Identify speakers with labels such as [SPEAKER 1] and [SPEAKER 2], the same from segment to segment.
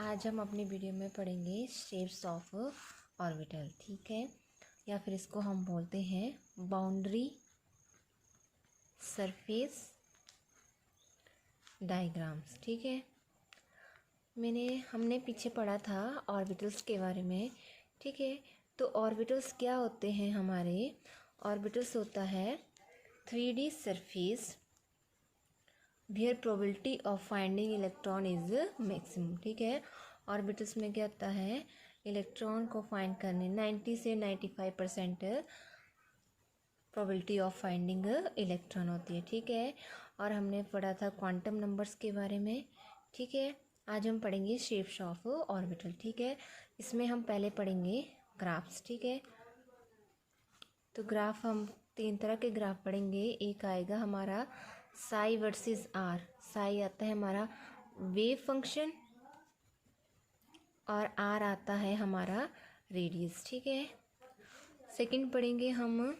[SPEAKER 1] आज हम अपनी वीडियो में पढ़ेंगे शेप्स ऑफ ऑर्बिटल, ठीक है, या फिर इसको हम बोलते हैं बाउंड्री सरफेस डायग्राम्स। ठीक है, हमने पीछे पढ़ा था ऑर्बिटल्स के बारे में। ठीक है, तो ऑर्बिटल्स क्या होते हैं हमारे? ऑर्बिटल्स होता है 3D surface where probability of finding electron is maximum. ठीक है, ऑर्बिटल्स में क्या होता है, इलेक्ट्रॉन को फाइंड करने 90 से 95% प्रोबेबिलिटी ऑफ फाइंडिंग इलेक्ट्रॉन होती है। ठीक है, और हमने पढ़ा था क्वांटम नंबर्स के बारे में। ठीक है, आज हम पढ़ेंगे शेप्स ऑफ ऑर्बिटल। ठीक है, इसमें हम पहले पढ़ेंगे ग्राफ्स। ठीक है, तो ग्राफ हम 3 तरह के ग्राफ पढ़ेंगे। एक आएगा हमारा साई वर्सेस आर। साई आता है हमारा वेव फंक्शन और आर आता है हमारा रेडियस। ठीक है, सेकंड पढ़ेंगे हम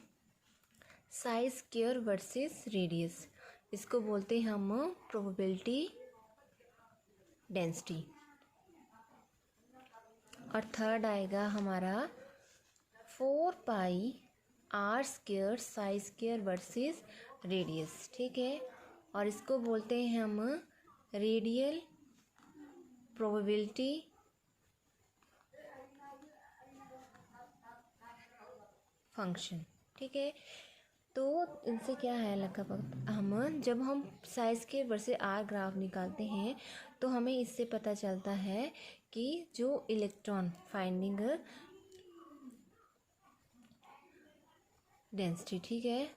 [SPEAKER 1] साई स्क्वायर वर्सेस रेडियस, इसको बोलते हैं हम प्रोबेबिलिटी डेंसिटी। और थर्ड आएगा हमारा 4 pi r square psi square versus radius. ठीक है, और इसको बोलते हैं हम रेडियल प्रोबेबिलिटी फंक्शन। ठीक है, तो इनसे क्या है लगभग जब हम psi square versus r graph निकालते हैं तो हमें इससे पता चलता है कि जो इलेक्ट्रॉन फाइंडिंग डेंसिटी, ठीक है,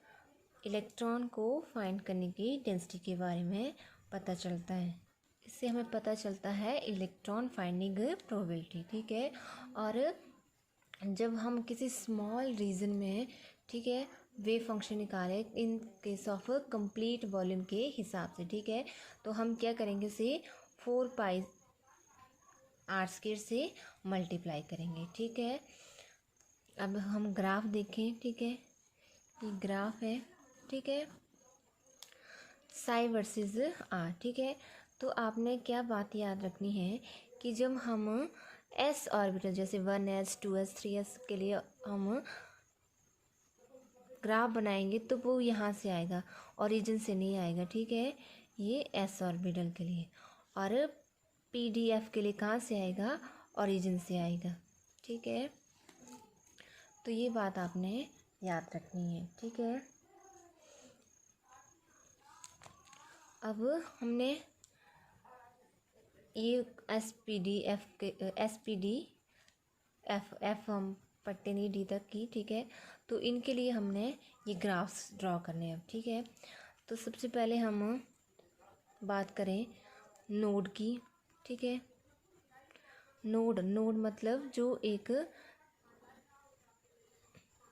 [SPEAKER 1] इलेक्ट्रॉन को फाइंड करने की डेंसिटी के बारे में पता चलता है। इससे हमें पता चलता है इलेक्ट्रॉन फाइंडिंग प्रोबेबिलिटी। ठीक है, और जब हम किसी स्मॉल रीजन में, ठीक है, वेव फंक्शन निकाले in case of complete volume के हिसाब से, ठीक है, तो हम क्या करेंगे, इसे 4 पाई आर स्क्वायर से मल्टीप्लाई करेंगे। ठीक है, अब हम ग्राफ देखें। ठीक है, ये ग्राफ है। ठीक है, साई वर्सेस आर। ठीक है, तो आपने क्या बात याद रखनी है कि जब हम एस ऑर्बिटल जैसे 1s 2s 3s के लिए हम ग्राफ बनाएंगे तो वो यहाँ से आएगा, ओरिजिन से नहीं आएगा। ठीक है, ये एस ऑर्बिटल के लिए, और PDF के लिए कहाँ से आएगा, ओरिजिन से आएगा। ठीक है, तो ये बात आपने याद रखनी है। ठीक है, अब हमने ये एफ हम पढ़ते नहीं डी तक की। ठीक है, तो इनके लिए हमने ये ग्राफ्स ड्रॉ करने हैं। ठीक है, तो सबसे पहले हम बात करें नोड की। ठीक है, नोड मतलब जो एक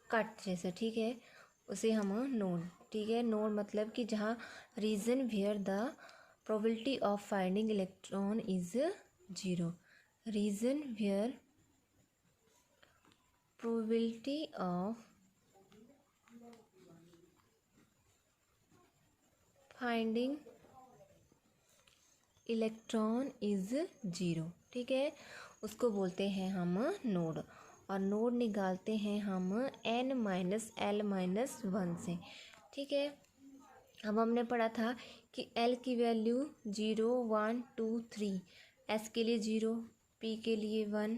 [SPEAKER 1] कट जैसे, ठीक है, उसे हम नोड, ठीक है, नोड मतलब कि जहाँ region where the probability of finding electron is 0। Region where probability of finding electron is 0। ठीक है, उसको बोलते हैं हम नोड, और नोड निकालते हैं हम n-l-1 से। ठीक है, अब हमने पढ़ा था कि l की वैल्यू 0 1 2 3, s के लिए 0, p के लिए 1,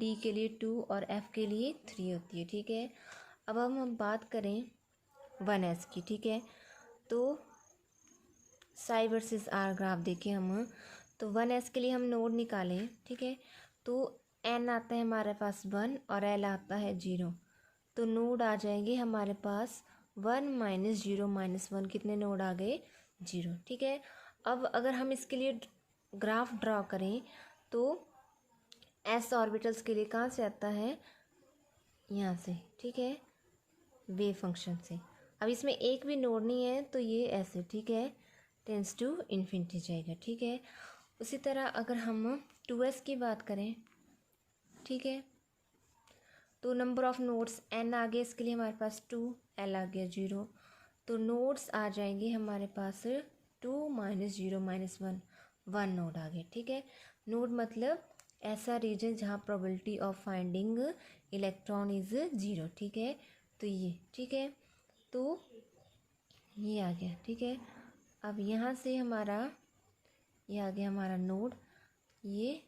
[SPEAKER 1] d के लिए 2 और f के लिए 3 होती है। ठीक है, अब हम बात करें 1s की। ठीक है, तो साई वर्सेस आर ग्राफ देखें हम, तो 1s के लिए हम नोड निकालें। ठीक है, तो n आता है हमारे पास 1 और l आता है 0, तो नोड आ जाएंगे हमारे पास 1 - 0 - 1, कितने नोड आ गए, 0। ठीक है, अब अगर हम इसके लिए ग्राफ ड्रॉ करें तो s ऑर्बिटल्स के लिए कहाँ से आता है, यहाँ से। ठीक है, वेव फंक्शन से। अब इसमें एक भी नोड नहीं है तो ये ऐसे, ठीक है, टेंस टू इन्फिनिटी जाएगा। ठीक है, उसी तरह अगर हम 2s की बात करें, ठीक है, तो नंबर ऑफ नोड्स n आ गए, इसके लिए हमारे पास 2, l आ गया 0, तो नोड्स आ जाएंगे हमारे पास 2 - 0 - 1, 1 नोड आ गया। ठीक है, नोड मतलब ऐसा रीजन जहाँ probability of finding electron is 0। ठीक है, तो ये ठीक है, तो ये आ गया। ठीक है, अब यहाँ से हमारा ये आ गया हमारा नोड, ये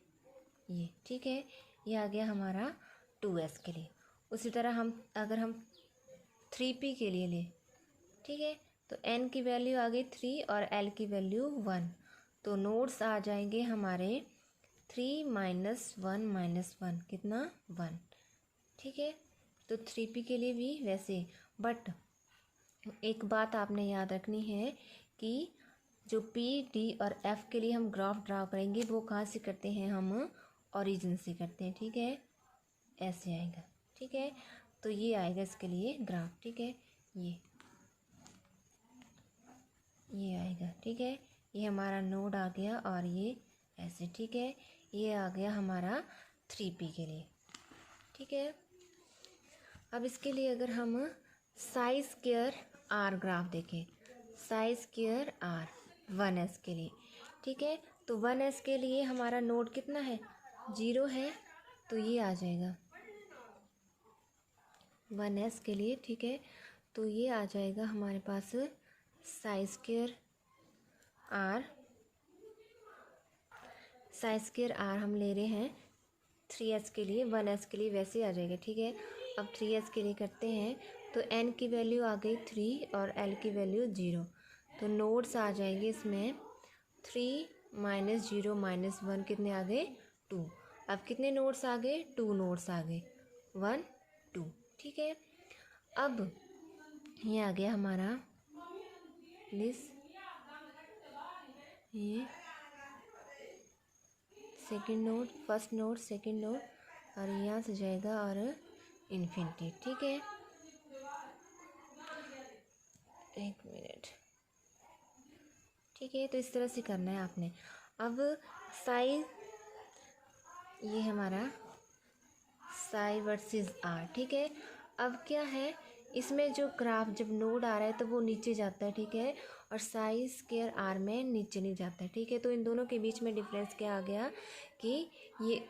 [SPEAKER 1] ठीक है, ये आ गया हमारा 2s के लिए। उसी तरह हम अगर हम 3p के लिए ले, ठीक है, तो n की वैल्यू आ गई 3 और l की वैल्यू 1, तो नोड्स आ जाएंगे हमारे 3 -1 -1 कितना 1। ठीक है, तो 3p के लिए भी वैसे, बट एक बात आपने याद रखनी है कि जो p d और f के लिए हम ग्राफ ड्रा करेंगे वो कहाँ से करते हैं, हम ओरिजिन से करते हैं। ठीक है, ऐसे आएगा। ठीक है, तो ये आएगा इसके लिए ग्राफ। ठीक है, ये आएगा। ठीक है, ये हमारा नोड आ गया और ये ऐसे। ठीक है, ये आ गया हमारा 3p के लिए। ठीक है, अब इसके लिए अगर हम साई स्क्वायर r ग्राफ देखें, साई स्क्वायर r 1s के लिए। ठीक है, तो 1s के लिए हमारा नोड कितना है, 0 है, तो ये आ जाएगा 1s के लिए। ठीक है, तो ये आ जाएगा हमारे पास साई स्क्वायर r हम ले रहे हैं 3s के लिए, 1s के लिए वैसे आ जाएगा। ठीक है, अब 3s के लिए करते हैं, तो n की वैल्यू आ गई 3 और l की वैल्यू 0, तो नोड्स आ जाएंगे इसमें 3 -0 -1 कितने आ गए 2। अब कितने नोड्स आ गए, 2 नोड्स आ गए, 1 2। ठीक है, अब ये आ गया हमारा ये second node, first node, second node, और यहाँ से जाएगा और इन्फिनिटी। ठीक है, एक मिनट। ठीक है, तो इस तरह से करना है आपने। अब साई, ये हमारा साई वर्सेस आर। ठीक है, अब क्या है, इसमें जो ग्राफ जब नोड आ रहा है तो वो नीचे जाता है। ठीक है, और साई स्क्वायर आर में नीचे नहीं जाता है। ठीक है, तो इन दोनों के बीच में डिफरेंस क्या आ गया कि ये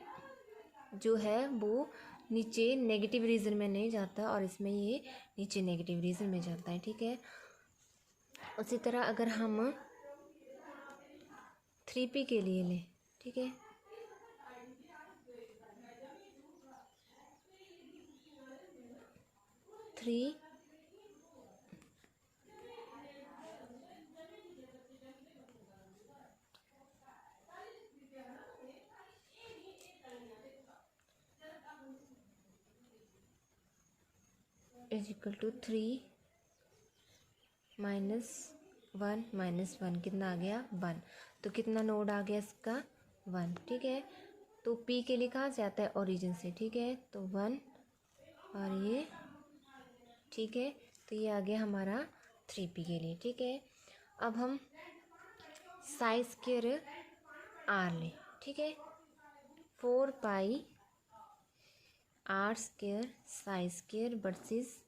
[SPEAKER 1] जो है वो नीचे नेगेटिव रीजन में नहीं जाता और इसमें ये नीचे नेगेटिव रीजन में जाता है। ठीक है, उसी तरह अगर हम 3p के लिए लें, ठीक है, थ्री इज इक्वल टू 3 -1 -1 कितना आ गया 1, तो कितना नोड आ गया इसका 1। ठीक है, तो p के लिए कहाँ से आता है, ओरिजिन से। ठीक है, तो 1 और ये। ठीक है, तो ये आ गया हमारा 3p के लिए। ठीक है, अब हम साई स्क्वायर r लें। ठीक है, 4 पाई r square psi square versus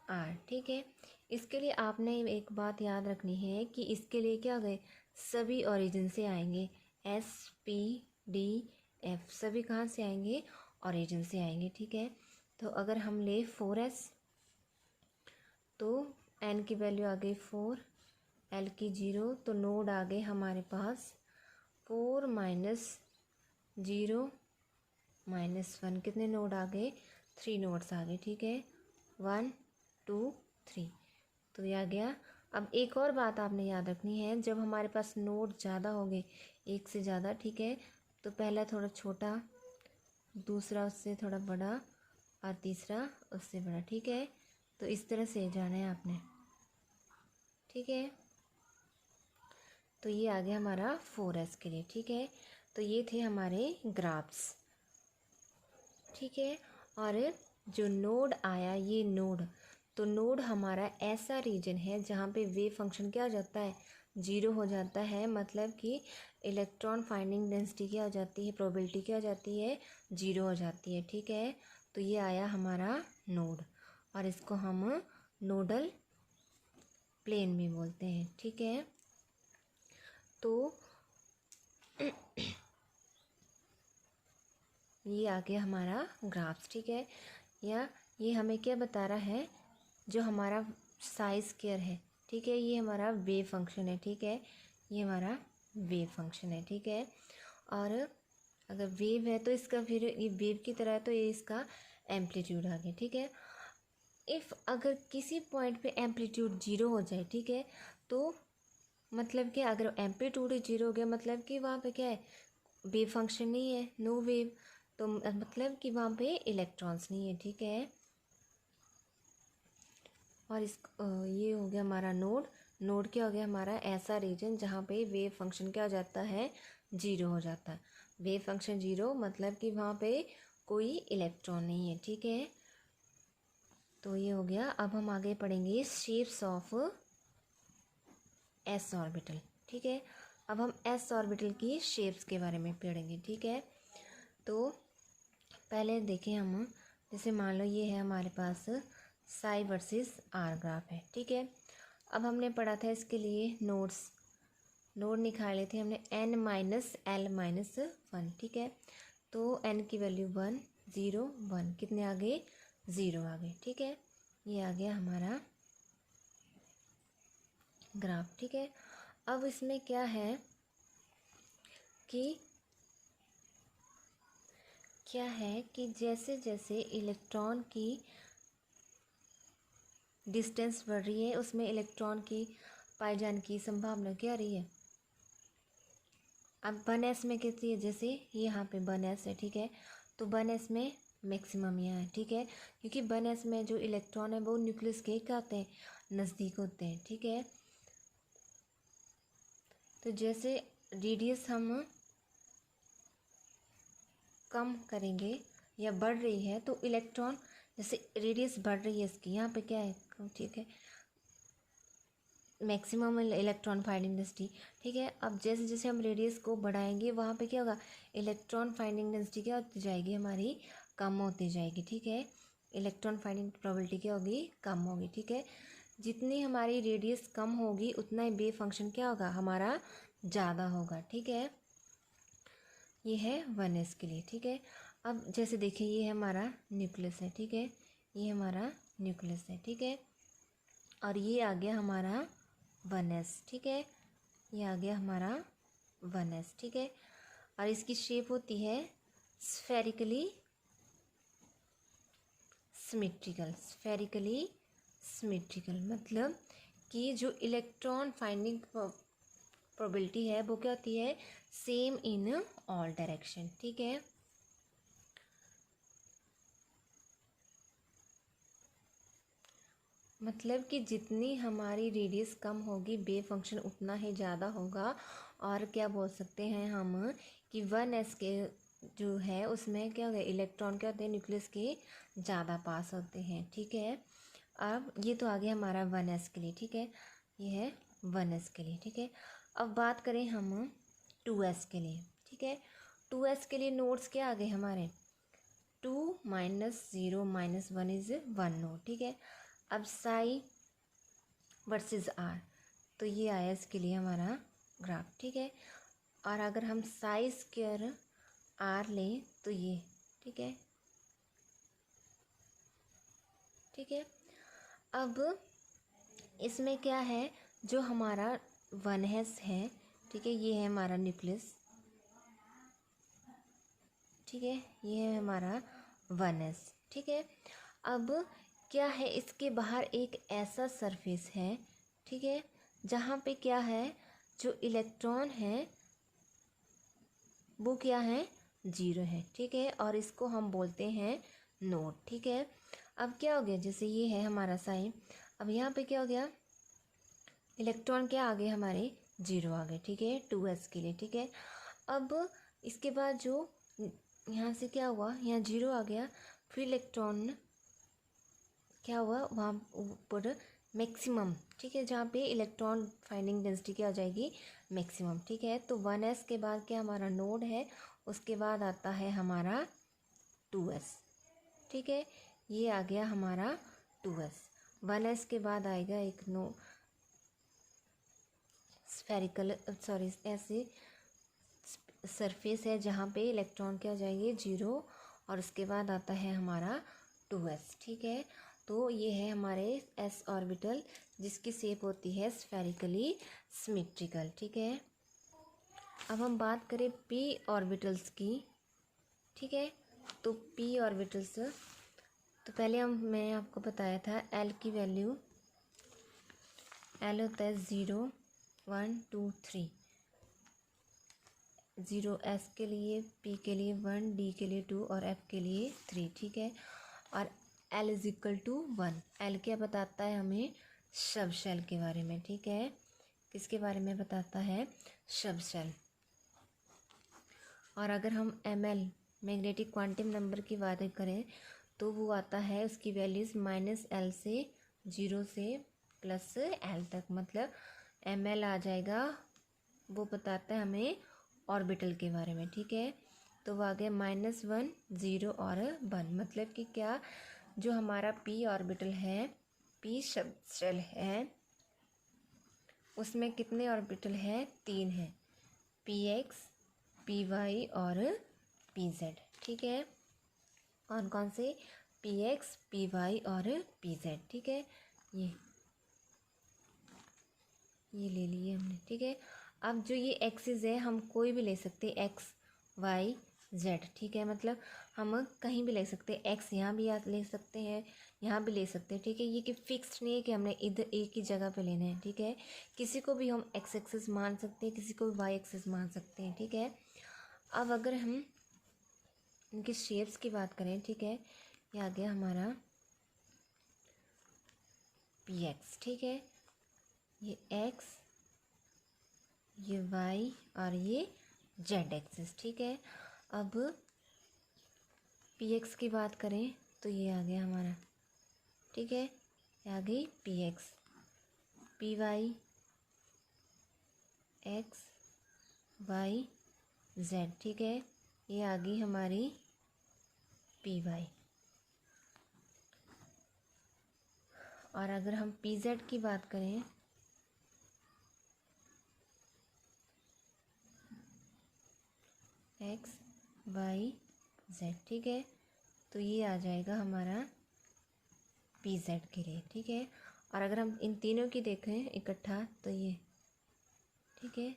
[SPEAKER 1] r। ठीक है, इसके लिए आपने एक बात याद रखनी है कि इसके लिए क्या गए, सभी ओरिजिन से आएंगे, s p d f सभी कहाँ से आएंगे, ओरिजिन से आएंगे। ठीक है, तो अगर हम ले 4s, तो n की वैल्यू आ गई 4, l की 0, तो नोड आ गए हमारे पास 4 -0 -1 कितने नोड आ गए, 3 नोड्स आ गए। ठीक है, 1 2 3, तो ये आ गया। अब एक और बात आपने याद रखनी है, जब हमारे पास नोड ज़्यादा होंगे, एक से ज़्यादा, ठीक है, तो पहला थोड़ा छोटा, दूसरा उससे थोड़ा बड़ा और तीसरा उससे बड़ा। ठीक है, तो इस तरह से जाना है आपने। ठीक है, तो ये आ गया हमारा 4s के लिए। ठीक है, तो ये थे हमारे ग्राफ्स। ठीक है, और जो नोड आया, ये नोड, तो नोड हमारा ऐसा रीजन है जहाँ पे वेव फंक्शन क्या हो जाता है, 0 हो जाता है, मतलब कि इलेक्ट्रॉन फाइंडिंग डेंसिटी क्या हो जाती है, प्रोबेबिलिटी क्या हो जाती है, 0 हो जाती है। ठीक है, तो ये आया हमारा नोड, और इसको हम नोडल प्लेन भी बोलते हैं। ठीक है, तो ये आ गया हमारा ग्राफ्स, ठीक है। या ये हमें क्या बता रहा है, जो हमारा साइज स्क्वायर है, ठीक है, ये हमारा वेव फंक्शन है, ठीक है, ये हमारा वेव फंक्शन है, ठीक है। और अगर वेव है तो इसका फिर ये वेव की तरह है तो ये इसका एम्पलीट्यूड आ गया, ठीक है। इफ़ अगर किसी पॉइंट पे एम्पलीट्यूड जीरो हो जाए, ठीक है, तो मतलब कि अगर एम्पलीट्यूड जीरो हो गया मतलब कि वहाँ पे क्या है, वेव फंक्शन नहीं है, नो वेव, तो मतलब कि वहाँ पे इलेक्ट्रॉन्स नहीं है, ठीक है। और इस ये हो गया हमारा नोड। नोड क्या हो गया हमारा, ऐसा रीजन जहाँ पे वेव फंक्शन क्या हो जाता है, जीरो हो जाता है। वेव फंक्शन जीरो मतलब कि वहाँ पे कोई इलेक्ट्रॉन नहीं है, ठीक है। तो ये हो गया। अब हम आगे पढ़ेंगे शेप्स ऑफ एस ऑर्बिटल, ठीक है। अब हम एस ऑर्बिटल की शेप्स के बारे में पढ़ेंगे, ठीक है। तो पहले देखें हम, जैसे मान लो ये है हमारे पास साई वर्सेस आर ग्राफ है, ठीक है। अब हमने पढ़ा था इसके लिए नोड निकाले थे हमने n-l-1, ठीक है। तो n की वैल्यू 1 0 1, कितने आ गए, 0 आ गए, ठीक है। ये आ गया हमारा ग्राफ, ठीक है। अब इसमें क्या है कि जैसे जैसे इलेक्ट्रॉन की डिस्टेंस बढ़ रही है उसमें इलेक्ट्रॉन की पाए जाने की संभावना क्या रही है। अब 1s में कितनी है, जैसे यहाँ पे 1s है, ठीक है, तो 1s में मैक्सिमम यहाँ है, ठीक है, क्योंकि 1s में जो इलेक्ट्रॉन है वो न्यूक्लियस के क्या होते हैं, नज़दीक होते हैं, ठीक है। तो जैसे रेडियस हम कम करेंगे या बढ़ रही है तो इलेक्ट्रॉन, जैसे रेडियस बढ़ रही है इसकी, यहाँ पे क्या है, ठीक है, मैक्सिमम इलेक्ट्रॉन फाइंडिंग डेंसिटी, ठीक है। अब जैसे जैसे हम रेडियस को बढ़ाएंगे वहाँ पे क्या होगा, इलेक्ट्रॉन फाइंडिंग डेंसिटी क्या होती जाएगी हमारी, कम होती जाएगी, ठीक है। इलेक्ट्रॉन फाइंडिंग प्रोबेबिलिटी क्या होगी, कम होगी, ठीक है। जितनी हमारी रेडियस कम होगी उतना ही वेव फंक्शन क्या होगा हमारा, ज़्यादा होगा, ठीक है। ये है 1s के लिए, ठीक है। अब जैसे देखिए ये हमारा न्यूक्लियस है, ठीक है, ये हमारा न्यूक्लियस है, ठीक है। और ये आ गया हमारा 1s, ठीक है, ये आ गया हमारा 1s, ठीक है। और इसकी शेप होती है स्फेरिकली सिमेट्रिकल, मतलब कि जो इलेक्ट्रॉन फाइंडिंग प्रोबेबिलिटी है वो क्या होती है, सेम इन ऑल डायरेक्शन, ठीक है। मतलब कि जितनी हमारी रेडियस कम होगी वेव फंक्शन उतना ही ज़्यादा होगा। और क्या बोल सकते हैं हम कि 1s के जो है उसमें क्या होगा, इलेक्ट्रॉन क्या होते हैं न्यूक्लियस के ज़्यादा पास होते हैं, ठीक है। अब ये तो आ गया हमारा 1s के लिए, ठीक है, ये है 1s के लिए, ठीक है। अब बात करें हम 2s के लिए, ठीक है। 2s के लिए नोड्स क्या आ गए हमारे, 2 -0 -1 इज़ 1 नोड, ठीक है। अब साई वर्सेस आर, तो ये आया इसके लिए हमारा ग्राफ, ठीक है। और अगर हम साई स्क्वायर आर लें तो ये, ठीक है, ठीक है। अब इसमें क्या है, जो हमारा 1s है, ठीक है, ये है हमारा न्यूक्लियस, ठीक है, ये है हमारा 1s, ठीक है। अब क्या है, इसके बाहर एक ऐसा सरफेस है, ठीक है, जहाँ पे क्या है, जो इलेक्ट्रॉन है वो क्या है, जीरो है, ठीक है। और इसको हम बोलते हैं नोड, ठीक है। अब क्या हो गया, जैसे ये है हमारा साइन, अब यहाँ पे क्या हो गया, इलेक्ट्रॉन क्या आ गए हमारे, जीरो आ गए, ठीक है, 2s के लिए, ठीक है। अब इसके बाद जो यहाँ से क्या हुआ, यहाँ जीरो आ गया, फिर इलेक्ट्रॉन क्या हुआ वहाँ ऊपर मैक्सिमम, ठीक है, जहाँ पे इलेक्ट्रॉन फाइंडिंग डेंसिटी क्या हो जाएगी, मैक्सिमम, ठीक है। तो 1s के बाद क्या हमारा नोड है, उसके बाद आता है हमारा 2s, ठीक है, ये आ गया हमारा 2s। 1s के बाद आएगा एक स्फेरिकल सॉरी ऐसे सरफेस है जहाँ पे इलेक्ट्रॉन क्या हो जाएंगे 0 और उसके बाद आता है हमारा 2s। ठीक है, तो ये है हमारे s ऑर्बिटल जिसकी शेप होती है स्फेरिकली सिमेट्रिकल। ठीक है, अब हम बात करें p ऑर्बिटल्स की। ठीक है, तो p ऑर्बिटल्स, तो पहले मैं आपको बताया था l की वैल्यू, l होता है 0 1 2 3, 0 s के लिए, p के लिए 1, d के लिए 2 और f के लिए 3। ठीक है, और l is equal to 1। l क्या बताता है हमें? सब शेल के बारे में। ठीक है, किसके बारे में बताता है? सब शेल। और अगर हम ml मैग्नेटिक क्वांटम नंबर की बात करें तो वो आता है, उसकी वैल्यूज़ -l से 0 से +l तक, मतलब ml आ जाएगा, वो बताता है हमें ऑर्बिटल के बारे में। ठीक है, तो वो आ गया -1 0 और 1, मतलब कि क्या, जो हमारा p ऑर्बिटल है, p सब शेल है, उसमें कितने ऑर्बिटल हैं? 3 हैं, px py और pz। ठीक है, कौन कौन से? px py और pz। ठीक है, ये ले लिए हमने। ठीक है, अब जो ये एक्सिस है हम कोई भी ले सकते हैं, x y z। ठीक है, मतलब हम कहीं भी ले सकते हैं, x यहाँ भी ले सकते हैं, यहाँ भी ले सकते हैं। ठीक है, ये कि फिक्स्ड नहीं है कि हमने इधर एक ही जगह पे लेना है। ठीक है, किसी को भी हम x एक्सिस मान सकते हैं, किसी को भी y एक्सिस मान सकते हैं। ठीक है, अब अगर हम इनकी शेप्स की बात करें, ठीक है, ये आ गया हमारा px। ठीक है, ये x, ये y और ये z एक्सिस। ठीक है, अब px की बात करें तो ये आ गया हमारा। ठीक है, ये आ गई px, py x y z। ठीक है, ये आ गई हमारी py। और अगर हम pz की बात करें, x y z। ठीक है, तो ये आ जाएगा हमारा pz के लिए। ठीक है, और अगर हम इन तीनों की देखें इकट्ठा तो ये, ठीक है,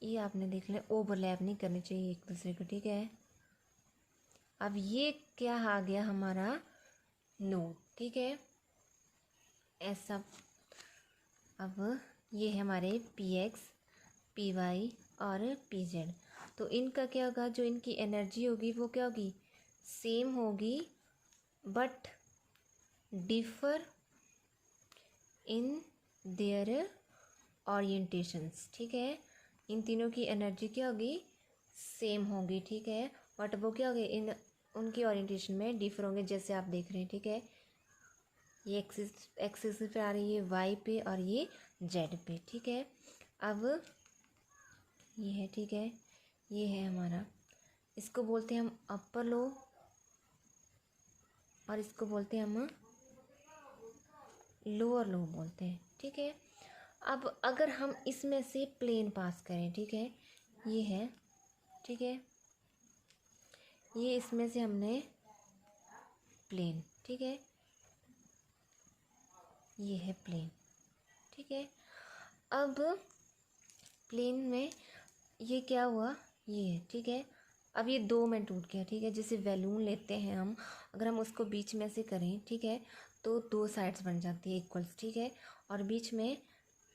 [SPEAKER 1] ये आपने देख लिया, ओवरलैप नहीं करनी चाहिए एक दूसरे को। ठीक है, अब ये क्या आ गया हमारा? नोड। ठीक है, ऐसा। अब ये है हमारे px py और pz, तो इनका क्या होगा? जो इनकी एनर्जी होगी वो क्या होगी? सेम होगी, but differ in their orientations. ठीक है, इन तीनों की एनर्जी क्या होगी? सेम होगी। ठीक है, बट वो क्या होगी? इन उनकी ओरिएंटेशन में डिफर होंगे, जैसे आप देख रहे हैं। ठीक है, ये एक्सिस पे आ रही है वाई पे और ये जेड पे। ठीक है, अब ये है, ठीक है, ये है हमारा, इसको बोलते हैं हम अपर लो और इसको बोलते हैं हम लोअर लो बोलते हैं। ठीक है, अब अगर हम इसमें से प्लेन पास करें, ठीक है, ये है, ठीक है, ये इसमें से हमने प्लेन, ठीक है, ये है प्लेन। ठीक है, अब प्लेन में ये क्या हुआ? ये है। ठीक है, अब ये दो में टूट गया। ठीक है, जैसे बैलून लेते हैं हम, अगर हम उसको बीच में से करें, ठीक है, तो दो साइड्स बन जाती है इक्वल्स। ठीक है, और बीच में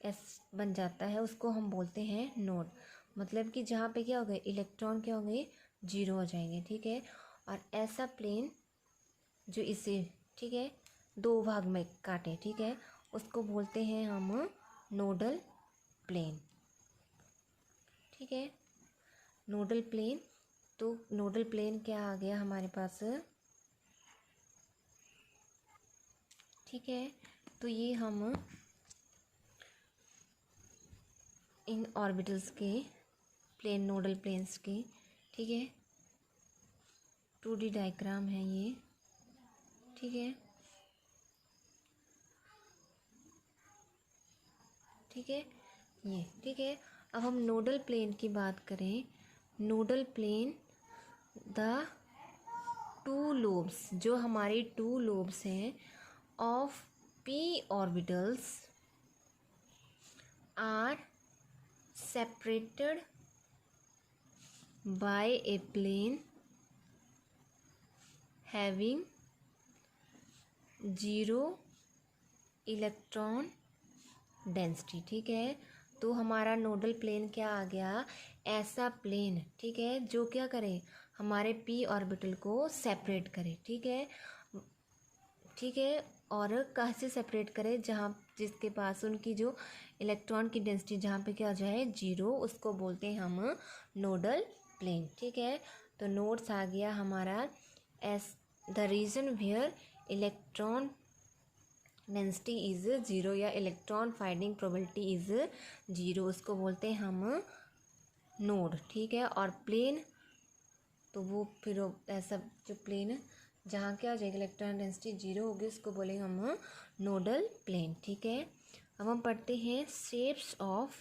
[SPEAKER 1] एस बन जाता है, उसको हम बोलते हैं नोड, मतलब कि जहाँ पे क्या हो गए? इलेक्ट्रॉन क्या हो गए? 0 हो जाएंगे। ठीक है, और ऐसा प्लेन जो इसे, ठीक है, दो भाग में काटे, ठीक है, उसको बोलते हैं हम नोडल प्लेन। ठीक है, नोडल प्लेन। तो नोडल प्लेन क्या आ गया हमारे पास? ठीक है, तो ये हम इन ऑर्बिटल्स के प्लेन, नोडल प्लेन्स के, ठीक है, 2D डायग्राम है ये। ठीक है, ठीक है, ये ठीक है। अब हम नोडल प्लेन की बात करें। Nodal plane, the two lobes, जो हमारी टू लोब्स हैं of p orbitals are separated by a plane having 0 electron density. ठीक है, तो हमारा नोडल प्लेन क्या आ गया, ऐसा प्लेन, ठीक है, जो क्या करे, हमारे p ऑर्बिटल को सेपरेट करे। ठीक है, ठीक है, और कहाँ से सेपरेट करे, जहाँ जिसके पास उनकी जो इलेक्ट्रॉन की डेंसिटी जहाँ पे क्या हो जाए 0, उसको बोलते हैं हम नोडल प्लेन। ठीक है, तो नोड्स आ गया हमारा as the region where electron density is 0 या इलेक्ट्रॉन फाइंडिंग प्रोबेबिलिटी इज 0, उसको बोलते हैं हम नोड। ठीक है, और प्लेन, तो वो फिर ऐसा जो प्लेन जहाँ क्या हो जाएगा इलेक्ट्रॉन डेंसिटी 0 होगी, उसको बोलेंगे हम नोडल प्लेन। ठीक है, अब हम पढ़ते हैं शेप्स ऑफ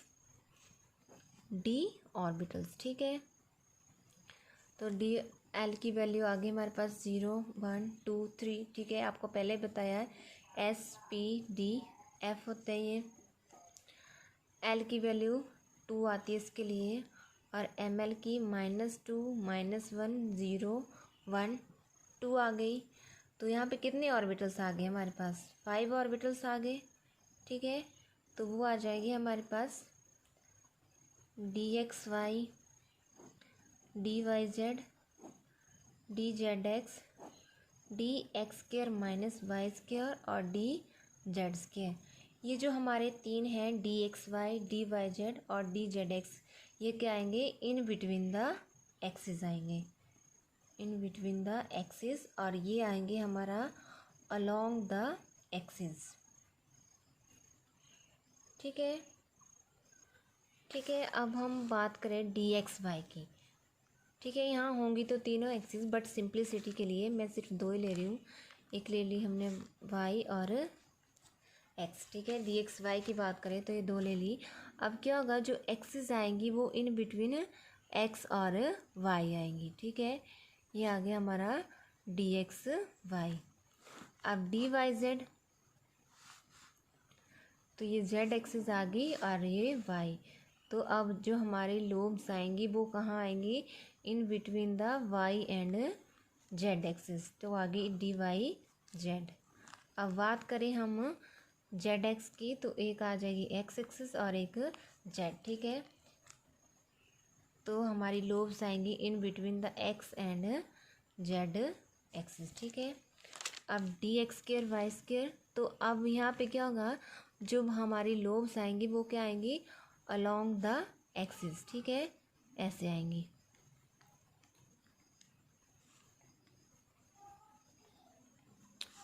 [SPEAKER 1] डी ऑर्बिटल्स। ठीक है, तो डी एल की वैल्यू आ गई हमारे पास 0 1 2 3। ठीक है, आपको पहले बताया एस पी डी एफ होते हैं ये। एल की वैल्यू 2 आती है इसके लिए, और एम एल की -2 -1 0 1 2 आ गई। तो यहाँ पे कितने ऑर्बिटल्स आ गए हमारे पास, 5 ऑर्बिटल्स आ गए। ठीक है, तो वो आ जाएगी हमारे पास d x y, d y z, d z x, d x square minus Y square और डी जेड स्क्र। ये जो हमारे तीन हैं d x y, d y z और डी जेड एक्स, ये क्या आएंगे, इन बिटवीन द एक्सिस आएंगे, इन बिटवीन द एक्सिस, और ये आएंगे हमारा अलोंग द एक्सिस। ठीक है, ठीक है, अब हम बात करें डी एक्स वाई की। ठीक है, यहाँ होंगी तो तीनों एक्सिस, बट सिंप्लिसिटी के लिए मैं सिर्फ 2 ही ले रही हूँ, एक ले ली हमने वाई और एक्स। ठीक है, डी एक्स वाई की बात करें तो ये 2 ले ली। अब क्या होगा, जो एक्सिस आएंगी वो इन बिटवीन एक्स और वाई आएंगी। ठीक है, ये आ गया हमारा डी एक्स वाई। अब डी वाई जेड, तो ये जेड एक्सिस आ गई और ये वाई। तो अब जो हमारी लोब्स आएंगी वो कहाँ आएंगी, in between the Y and Z axis, तो आ गई डी वाई जेड। अब बात करें हम जेड एक्स की, तो एक आ जाएगी एक्स एक्सिस और एक जेड। ठीक है, तो हमारी लोब्स आएंगी in between the X and Z axis. ठीक है, अब D x square Y square, तो अब यहाँ पे क्या होगा, जो हमारी लोब्स आएंगी वो क्या आएंगी, अलोंग द एक्सिस। ठीक है, ऐसे आएंगी।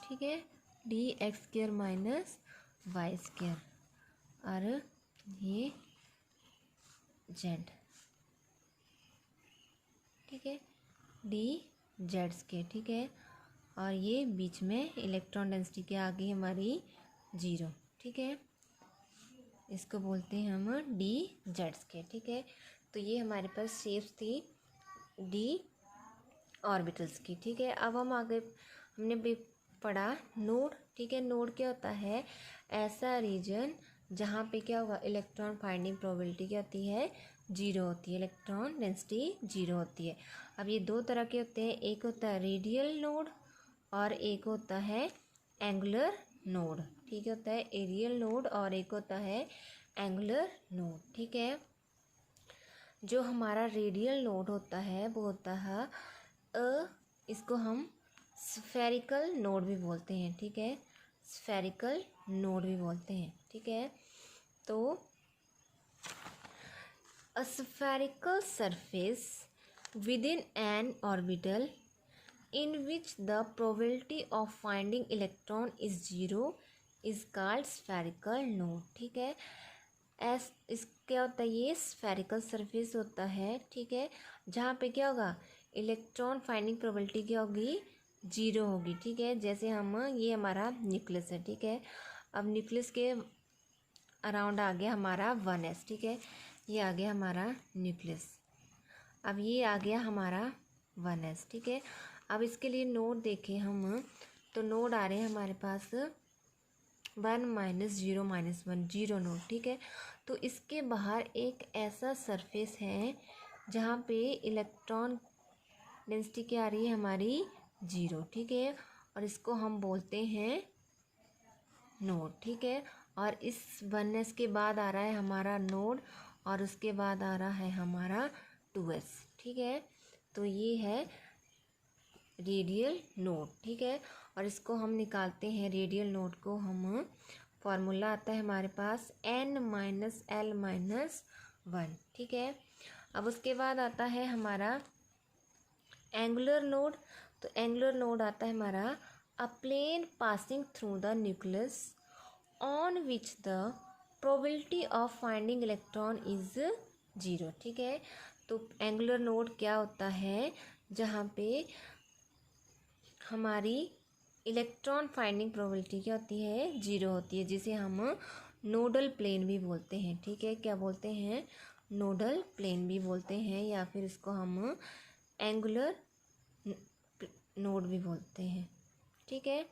[SPEAKER 1] ठीक है, D x square minus Y square और ये जेड। ठीक है, डी जेड स्क्र। ठीक है, और ये बीच में इलेक्ट्रॉन डेंसिटी क्या आ गई हमारी 0। ठीक है, इसको बोलते हैं हम डी जेड स्क्र। ठीक है, तो ये हमारे पास शेप्स थी डी ऑर्बिटल्स की। ठीक है, अब हम आगे हमने भी पढ़ा नोड। ठीक है, नोड क्या होता है, ऐसा रीजन जहाँ पे क्या होगा, इलेक्ट्रॉन फाइंडिंग प्रोबेबिलिटी क्या होती है, 0 होती है, इलेक्ट्रॉन डेंसिटी 0 होती है। अब ये 2 तरह के होते हैं, एक होता है रेडियल नोड और एक होता है एंगुलर नोड। ठीक होता है एरियल नोड और एक होता है एंगुलर नोड। ठीक है, जो हमारा रेडियल नोड होता है वो होता है इसको हम स्फेरिकल नोड भी बोलते हैं। ठीक है, स्फेरिकल नोड भी बोलते हैं। ठीक है, तो a spherical surface within N orbital in which the probability of finding electron is 0 is called spherical node। ठीक है, इस क्या होता है, ये स्फेरिकल सरफेस होता है। ठीक है, जहाँ पे क्या होगा, इलेक्ट्रॉन फाइंडिंग प्रोबेबिलिटी क्या होगी जीरो होगी, ठीक है। जैसे हम ये हमारा न्यूक्लियस है, ठीक है। अब न्यूक्लियस के अराउंड आ गया हमारा 1s, ठीक है। ये आ गया हमारा न्यूक्लियस। अब ये आ गया हमारा 1s, ठीक है। अब इसके लिए नोड देखें हम, तो नोड आ रहे हैं हमारे पास 1 -0 -1, जीरो नोड, ठीक है। तो इसके बाहर एक ऐसा सरफेस है जहाँ पे इलेक्ट्रॉन डेंसिटी क्या आ रही है हमारी 0, ठीक है। और इसको हम बोलते हैं नोड, ठीक है। और इस 1s के बाद आ रहा है हमारा नोड, और उसके बाद आ रहा है हमारा 2s, ठीक है। तो ये है रेडियल नोड, ठीक है। और इसको हम निकालते हैं, रेडियल नोड को हम, फॉर्मूला आता है हमारे पास n - l - 1, ठीक है। अब उसके बाद आता है हमारा एंगुलर नोड। तो एंगुलर नोड आता है हमारा a plane passing through the nucleus on which the probability of finding electron is 0, ठीक है। तो एंगुलर नोड क्या होता है, जहाँ पे हमारी इलेक्ट्रॉन फाइंडिंग प्रोबेबिलिटी क्या होती है, 0 होती है, जिसे हम नोडल प्लेन भी बोलते हैं, ठीक है। क्या बोलते हैं, नोडल प्लेन भी बोलते हैं, या फिर इसको हम एंगुलर नोड भी बोलते हैं, ठीक है।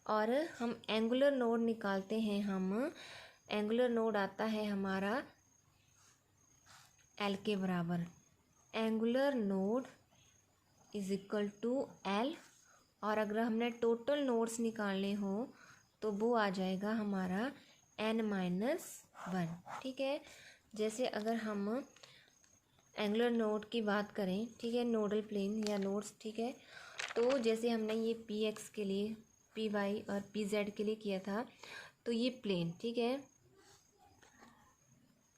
[SPEAKER 1] और हम एंगुलर नोड निकालते हैं, हम एंगुलर नोड आता है हमारा एल के बराबर। Angular node is equal to L, और अगर हमने टोटल नोड्स निकालने हो तो वो आ जाएगा हमारा n-1, ठीक है। जैसे अगर हम एंगुलर नोड की बात करें, ठीक है, नोडल प्लेन या नोड्स, ठीक है। तो जैसे हमने ये px के लिए, py और pz के लिए किया था, तो ये प्लेन, ठीक है।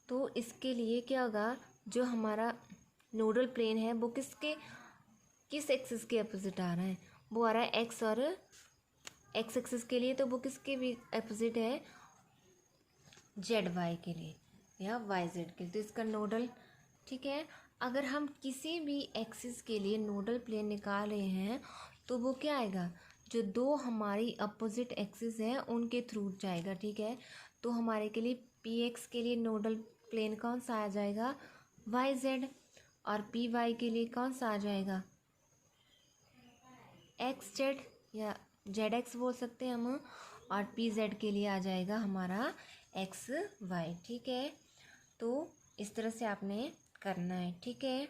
[SPEAKER 1] तो इसके लिए क्या होगा, जो हमारा नोडल प्लेन है वो किस एक्सिस के अपोजिट आ रहा है, वो आ रहा है एक्स, और एक्स एक्सिस के लिए तो वो किसके भी अपोजिट है, जेड वाई के लिए या वाई जेड के लिए, तो इसका नोडल, ठीक है। अगर हम किसी भी एक्सिस के लिए नोडल प्लेन निकाल रहे हैं तो वो क्या आएगा, जो दो हमारी अपोजिट एक्सिस है उनके थ्रू जाएगा, ठीक है। तो हमारे के लिए पी एक्स के लिए नोडल प्लेन कौन सा आ जाएगा, वाई जेड, और पी वाई के लिए कौन सा आ जाएगा, एक्स जेड या जेड एक्स बोल सकते हैं हम, और पी जेड के लिए आ जाएगा हमारा एक्स वाई, ठीक है। तो इस तरह से आपने करना है, ठीक है।